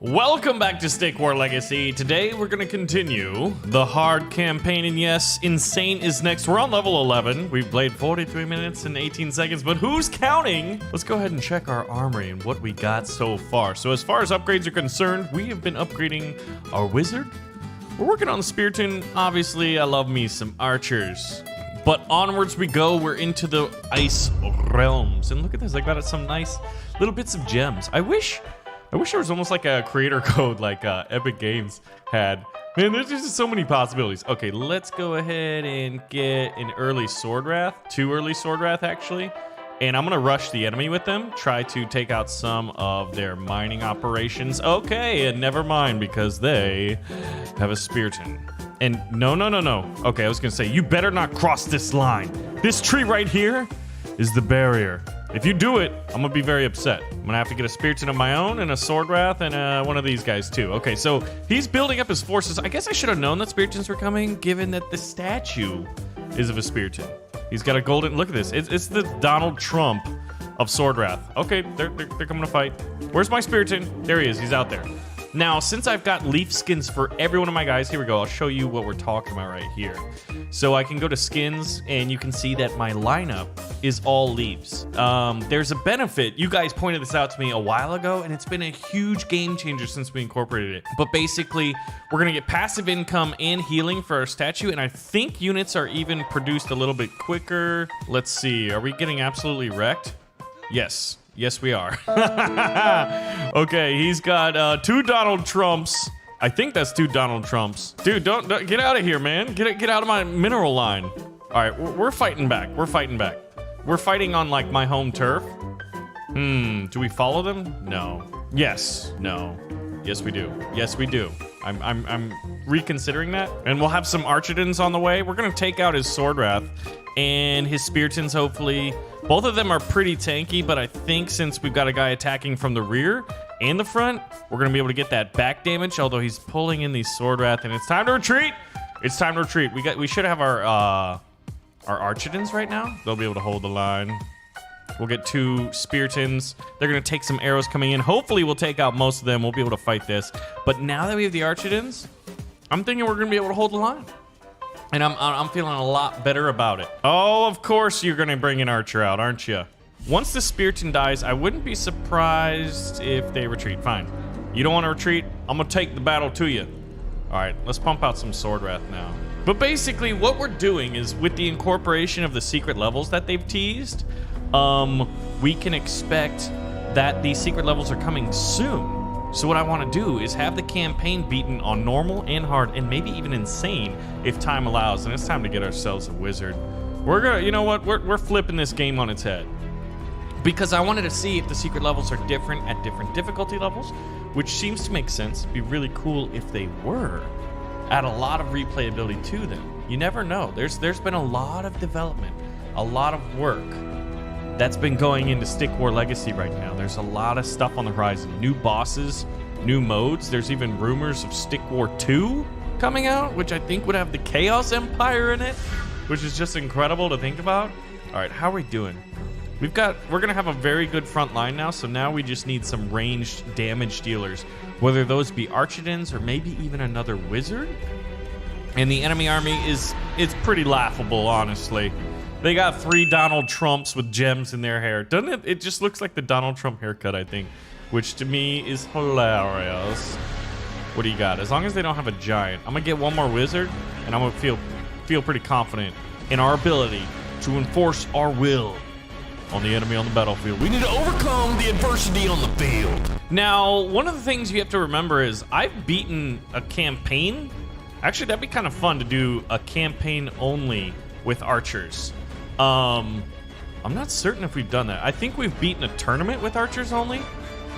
Welcome back to Stick War Legacy. Today we're going to continue the hard campaign, and yes, Insane is next. We're on level 11. We've played 43 minutes and 18 seconds, but who's counting? Let's go ahead and check our armory and what we got so far. So as far as upgrades are concerned, we have been upgrading our wizard. We're working on the Spearton. Obviously, I love me some archers. But onwards we go. We're into the ice realms. And look at this. I got some nice little bits of gems. I wish there was almost like a creator code like Epic Games had. Man, there's just so many possibilities. Okay, let's go ahead and get an early Sword Wrath. 2 early Sword Wrath, actually. And I'm going to rush the enemy with them. Try to take out some of their mining operations. Okay, and never mind, because they have a Spearton. And no. Okay, I was going to say, you better not cross this line. This tree right here is the barrier. If you do it, I'm gonna be very upset. I'm gonna have to get a Spearton of my own and a Sword Wrath and one of these guys too. Okay, so he's building up his forces. I guess I should have known that Speartons were coming, given that the statue is of a Spearton. He's got a golden, look at this. It's the Donald Trump of Sword Wrath. Okay, they're coming to fight. Where's my Spearton? There he is, he's out there. Now, since I've got leaf skins for every one of my guys, here we go. I'll show you what we're talking about right here. So I can go to skins, and you can see that my lineup is all leaves. There's a benefit. You guys pointed this out to me a while ago, and it's been a huge game changer since we incorporated it. But basically, we're going to get passive income and healing for our statue, and I think units are even produced a little bit quicker. Let's see. Are we getting absolutely wrecked? Yes. Yes, we are. Okay, he's got 2 Donald Trumps. I think that's 2 Donald Trumps. Dude, don't get out of here, man. Get out of my mineral line. All right, we're fighting back. We're fighting back. We're fighting on like my home turf. Do we follow them? No. Yes. No. Yes, we do. Yes, we do. I'm reconsidering that. And we'll have some Archidons on the way. We're gonna take out his Sword Wrath and his Speartons, hopefully. Both of them are pretty tanky, but I think since we've got a guy attacking from the rear and the front, we're gonna be able to get that back damage, although he's pulling in these Sword Wrath, and it's time to retreat! It's time to retreat. We should have our Archidons right now. They'll be able to hold the line. We'll get 2 Speartons. They're gonna take some arrows coming in. Hopefully we'll take out most of them. We'll be able to fight this. But now that we have the Archidons, I'm thinking we're gonna be able to hold the line. And I'm feeling a lot better about it. Oh, of course you're gonna bring an archer out, aren't you? Once the Spearton dies, I wouldn't be surprised if they retreat. Fine. You don't want to retreat? I'm gonna take the battle to you. All right, let's pump out some Sword Wrath now. But basically, what we're doing is with the incorporation of the secret levels that they've teased, we can expect that these secret levels are coming soon. So what I want to do is have the campaign beaten on normal and hard, and maybe even insane if time allows. And it's time to get ourselves a wizard. We're gonna, you know what? We're flipping this game on its head, because I wanted to see if the secret levels are different at different difficulty levels, which seems to make sense. It'd be really cool if they were. Add a lot of replayability to them. You never know. There's been a lot of development, a lot of work that's been going into Stick War Legacy right now. There's a lot of stuff on the horizon. New bosses, new modes. There's even rumors of Stick War 2 coming out, which I think would have the Chaos Empire in it, which is just incredible to think about. All right, how are we doing? We're gonna have a very good front line now, so now we just need some ranged damage dealers, whether those be Archidons or maybe even another wizard. And the enemy army it's pretty laughable, honestly. They got 3 Donald Trumps with gems in their hair. Doesn't it? It just looks like the Donald Trump haircut, I think, which to me is hilarious. What do you got? As long as they don't have a giant, I'm gonna get one more wizard, and I'm gonna feel pretty confident in our ability to enforce our will on the enemy on the battlefield. We need to overcome the adversity on the field. Now, one of the things you have to remember is I've beaten a campaign. Actually, that'd be kind of fun to do a campaign only with archers. I'm not certain if we've done that. I think we've beaten a tournament with archers only,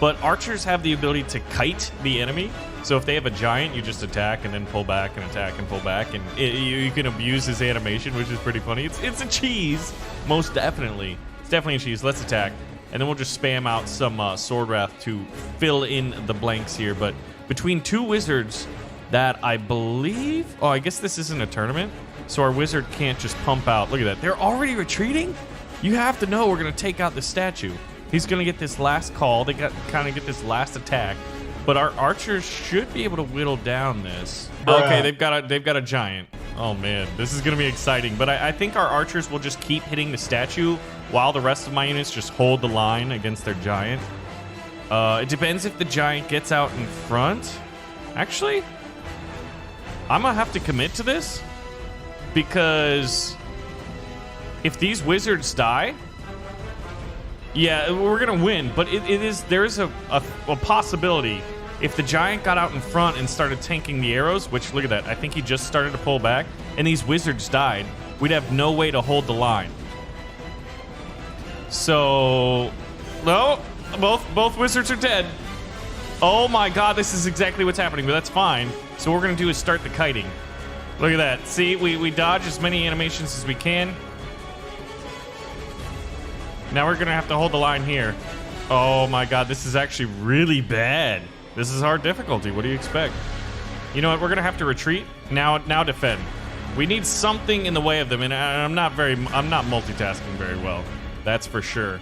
but archers have the ability to kite the enemy. So if they have a giant, you just attack and then pull back and attack and pull back, and you can abuse his animation, which is pretty funny. It's a cheese, most definitely. It's definitely a cheese. Let's attack, and then we'll just spam out some Sword Wrath to fill in the blanks here. But between 2 wizards that I believe, oh, I guess this isn't a tournament, so our wizard can't just pump out. Look at that. They're already retreating? You have to know we're going to take out the statue. He's going to get this last call. They got kind of get this last attack. But our archers should be able to whittle down this. Bruh. Okay, they've got a giant. Oh man, this is gonna be exciting. But I think our archers will just keep hitting the statue while the rest of my units just hold the line against their giant. It depends if the giant gets out in front. Actually, I'm gonna have to commit to this because if these wizards die, yeah, we're gonna win. But there is a possibility if the giant got out in front and started tanking the arrows, which look at that, I think he just started to pull back, and these wizards died, we'd have no way to hold the line. So, no, both wizards are dead. Oh my god, this is exactly what's happening, but that's fine. So what we're gonna do is start the kiting. Look at that. See, we dodge as many animations as we can. Now we're gonna have to hold the line here. Oh my god, this is actually really bad. This is hard difficulty. What do you expect? You know what? We're gonna have to retreat. Now defend. We need something in the way of them, and I'm not multitasking very well. That's for sure.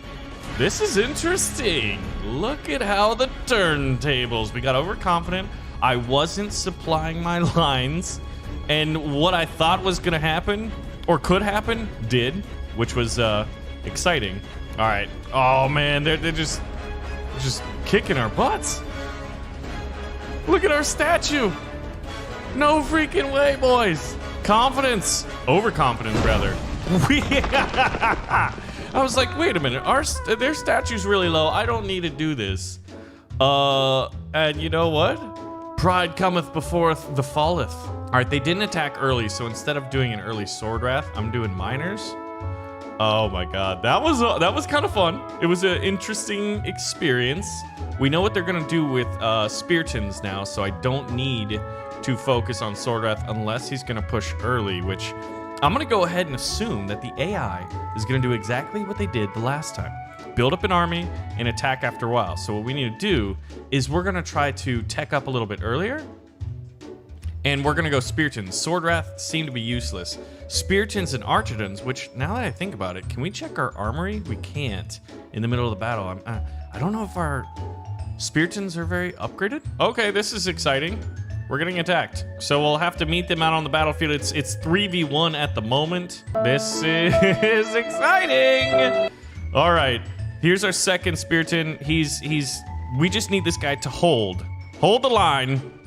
This is interesting. Look at how the turntables. We got overconfident. I wasn't supplying my lines, and what I thought was gonna happen or could happen did, which was exciting. All right. Oh man, they're just kicking our butts. Look at our statue. No freaking way, boys. Confidence. Overconfidence, rather. I was like, wait a minute. Their statue's really low. I don't need to do this. And you know what? Pride cometh before the falleth. All right, they didn't attack early, so instead of doing an early sword wrath, I'm doing miners. Oh my god, that was kind of fun. It was an interesting experience. We know what they're gonna do with Speartons now, so I don't need to focus on Sword Wrath unless he's gonna push early, which I'm gonna go ahead and assume that the AI is gonna do exactly what they did the last time. Build up an army and attack after a while. So what we need to do is we're gonna try to tech up a little bit earlier, and we're gonna go Speartons. Sword Wrath seem to be useless. Speartons and Archidons, which now that I think about it, can we check our armory? We can't in the middle of the battle. I don't know if our Speartons are very upgraded. Okay, this is exciting. We're getting attacked. So we'll have to meet them out on the battlefield. It's 3v1 at the moment. This is exciting. All right, here's our second Spearton. We just need this guy to hold the line.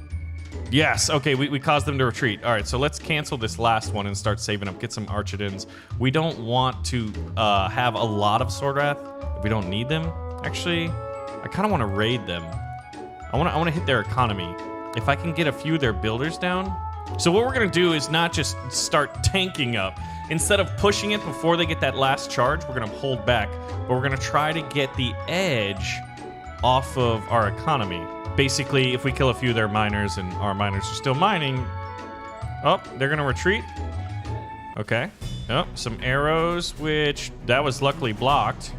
Yes, okay, we caused them to retreat. All right, so let's cancel this last one and start saving up, get some Archidons. We don't want to have a lot of Sword Wrath. We don't need them. Actually, I kind of want to raid them. I want to hit their economy. If I can get a few of their builders down. So what we're gonna do is not just start tanking up. Instead of pushing it before they get that last charge, we're gonna hold back. But we're gonna try to get the edge off of our economy. Basically, if we kill a few of their miners and our miners are still mining, oh, they're gonna retreat. Okay. Oh, some arrows, which that was luckily blocked.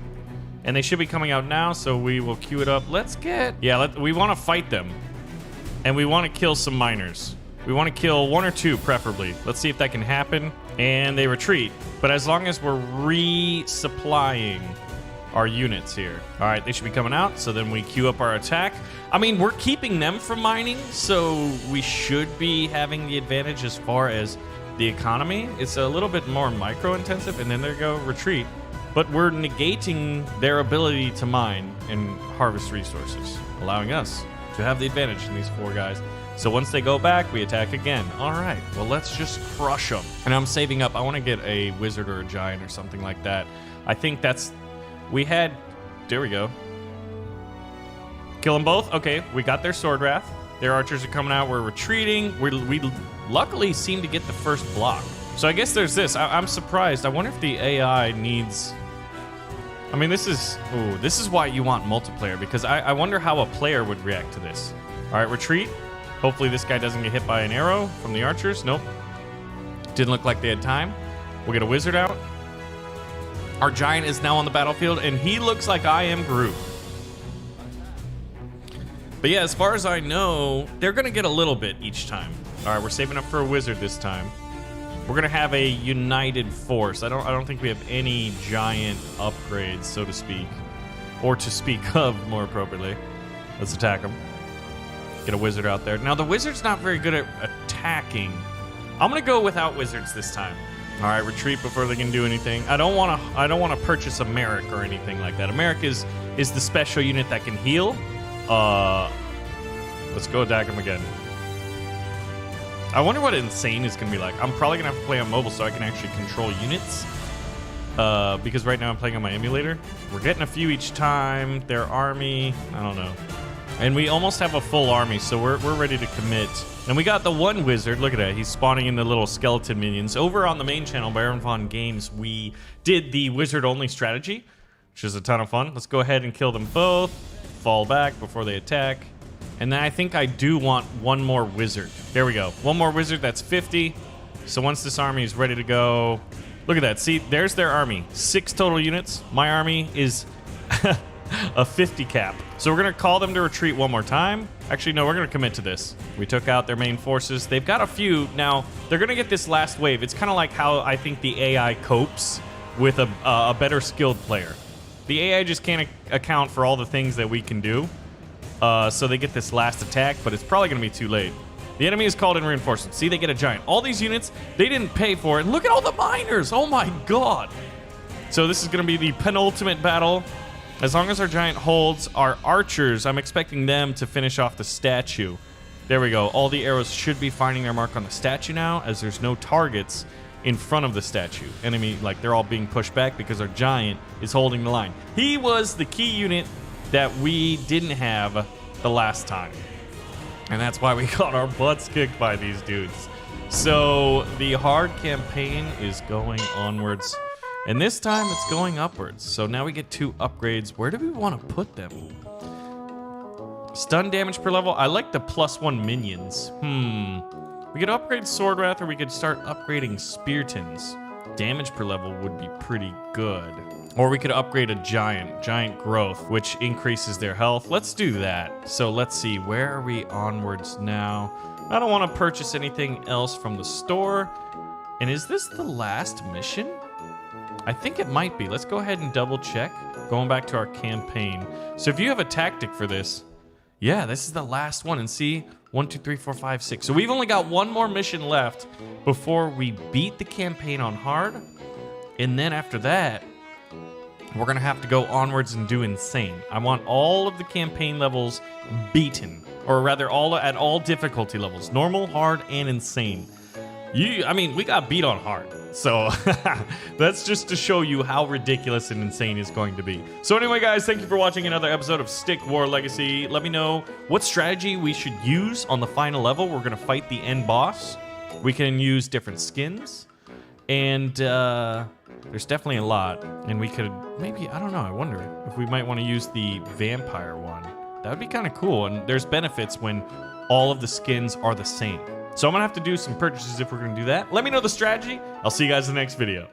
And they should be coming out now, so we will queue it up. We want to fight them. And we want to kill some miners. We want to kill one or two, preferably. Let's see if that can happen. And they retreat. But as long as we're resupplying our units here. All right, they should be coming out, so then we queue up our attack. I mean, we're keeping them from mining, so we should be having the advantage as far as the economy. It's a little bit more micro-intensive, and then they go retreat. But we're negating their ability to mine and harvest resources, allowing us to have the advantage in these four guys. So once they go back, we attack again. All right, well, let's just crush them. And I'm saving up. I want to get a wizard or a giant or something like that. I think that's... There we go. Kill them both. Okay, we got their Sword Wrath. Their archers are coming out. We're retreating. We luckily seem to get the first block. So I guess there's this. I'm surprised. I wonder if the AI needs... I mean, this is why you want multiplayer, because I wonder how a player would react to this. All right, retreat. Hopefully this guy doesn't get hit by an arrow from the archers. Nope. Didn't look like they had time. We'll get a wizard out. Our giant is now on the battlefield, and he looks like I am Groot. But yeah, as far as I know, they're going to get a little bit each time. All right, we're saving up for a wizard this time. We're going to have a united force. I don't think we have any giant upgrades, so to speak. Or to speak of, more appropriately. Let's attack them. Get a wizard out there. Now, the wizard's not very good at attacking. I'm gonna go without wizards this time. All right, retreat before they can do anything. I don't want to purchase a Merrick or anything like that. A Merrick is the special unit that can heal. Let's go attack him again. I wonder what Insane is gonna be like. I'm probably gonna have to play on mobile so I can actually control units. Because right now I'm playing on my emulator. We're getting a few each time. Their army, I don't know. And we almost have a full army, so we're ready to commit. And we got the one wizard. Look at that. He's spawning in the little skeleton minions. Over on the main channel, Baron Von Games, we did the wizard-only strategy, which is a ton of fun. Let's go ahead and kill them both. Fall back before they attack. And then I think I do want one more wizard. There we go. One more wizard. That's 50. So once this army is ready to go... Look at that. See, there's their army. 6 total units. My army is... a 50 cap. So we're going to call them to retreat one more time. Actually, no, we're going to commit to this. We took out their main forces. They've got a few. Now, they're going to get this last wave. It's kind of like how I think the AI copes with a better skilled player. The AI just can't account for all the things that we can do. So they get this last attack, but it's probably going to be too late. The enemy is called in reinforcements. See, they get a giant. All these units, they didn't pay for it. Look at all the miners. Oh my god. So this is going to be the penultimate battle. As long as our giant holds our archers, I'm expecting them to finish off the statue. There we go. All the arrows should be finding their mark on the statue now, as there's no targets in front of the statue. Enemy, like, they're all being pushed back because our giant is holding the line. He was the key unit that we didn't have the last time. And that's why we got our butts kicked by these dudes. So the hard campaign is going onwards. And this time it's going upwards. So now we get 2 upgrades. Where do we want to put them? Stun damage per level. I like the +1 minions. We could upgrade Swordwrath, or we could start upgrading Speartons. Damage per level would be pretty good. Or we could upgrade a giant growth, which increases their health. Let's do that. So let's see, where are we onwards now? I don't want to purchase anything else from the store. And is this the last mission? I think it might be. Let's go ahead and double check. Going back to our campaign. So if you have a tactic for this, yeah, this is the last one. And see, 1, 2, 3, 4, 5, 6. So we've only got one more mission left before we beat the campaign on hard. And then after that, we're going to have to go onwards and do insane. I want all of the campaign levels beaten. Or rather, at all difficulty levels. Normal, hard, and insane. I mean, we got beat on hard. So that's just to show you how ridiculous and insane it's going to be. So anyway, guys, thank you for watching another episode of Stick War Legacy. Let me know what strategy we should use on the final level. We're going to fight the end boss. We can use different skins. And there's definitely a lot. And we could maybe, I don't know, I wonder if we might want to use the vampire one. That would be kind of cool. And there's benefits when all of the skins are the same. So I'm going to have to do some purchases if we're going to do that. Let me know the strategy. I'll see you guys in the next video.